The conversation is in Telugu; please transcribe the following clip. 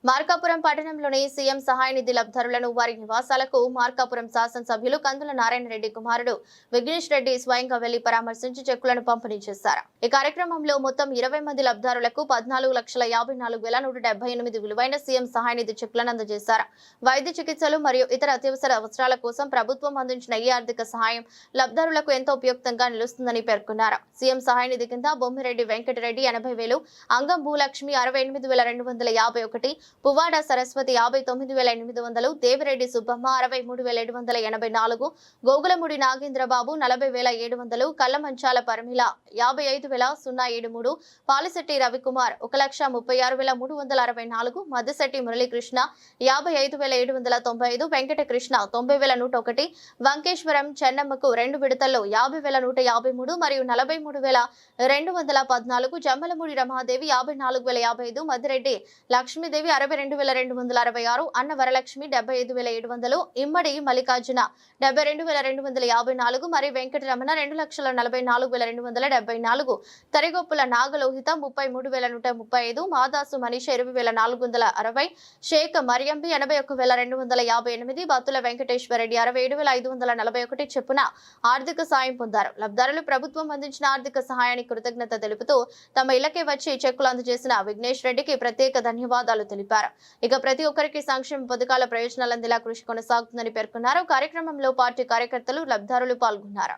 మార్కాపురం పట్టణంలోని సీఎం సహాయ నిధి లబ్ధిదారులను వారి నివాసాలకు మార్కాపురం శాసనసభ్యులు కందుల నారాయణ రెడ్డి కుమారుడు విఘ్నేష్ రెడ్డి స్వయంగా వెళ్లి పరామర్శించి చెక్కులను పంపిణీ చేశారు. ఈ కార్యక్రమంలో మొత్తం 20 మంది లబ్ధిదారులకు 14,54,178 విలువైన సీఎం సహాయ నిధి చెక్కులను అందజేశారు. వైద్య చికిత్సలు మరియు ఇతర అత్యవసర అవసరాల కోసం ప్రభుత్వం అందించిన ఈ ఆర్థిక సహాయం లబ్ధిదారులకు ఎంతో ఉపయుక్తంగా నిలుస్తుందని పేర్కొన్నారు. సీఎం సహాయ నిధి కింద బొమ్మిరెడ్డి వెంకటరెడ్డి 80,000, అంగం భూలక్ష్మి 68,251, పువ్వాడ సరస్వతి 59,800, దేవిరెడ్డి సుబ్బమ్మ 63,784, గోగులముడి నాగేంద్రబాబు 40,700, కల్లమంచాల పరమిల 55,073, పాలిశెట్టి రవికుమార్ 1,36,364, మద్దశెట్టి మురళీకృష్ణ 55,795, వెంకటకృష్ణ 90,101, వంకేశ్వరం చెన్నమ్మకు 2 విడతల్లో 50,153 మరియు 43,214, జమ్మలమూడి రమాదేవి 54,055, మధ్యరెడ్డి లక్ష్మీదేవి 62,266, అన్న వరలక్ష్మి 75,700, ఇమ్మడి మల్లికార్జున 72,254, మరి వెంకటరమణ 2,44,274, తరిగొప్పుల నాగలోహిత 33,135, మాదాసు మనీష 20,460, షేక్ మరియంబి 81,258, బత్తుల వెంకటేశ్వరరెడ్డి 67,541 చెప్పున ఆర్థిక సాయం పొందారు. లబ్ధిదారులు ప్రభుత్వం అందించిన ఆర్థిక సహాయానికి కృతజ్ఞత తెలుపుతూ తమ ఇళ్లకే వచ్చి చెక్కులు అందజేసిన విఘ్నేష్ రెడ్డికి ప్రత్యేక ధన్యవాదాలు తెలిపారు. ఇక ప్రతి ఒక్కరికి సంక్షేమ పథకాల ప్రయోజనాలు అందేలా కృషి కొనసాగుతుందని పేర్కొన్నారు. కార్యక్రమంలో పార్టీ కార్యకర్తలు లబ్ధిదారులు పాల్గొన్నారు.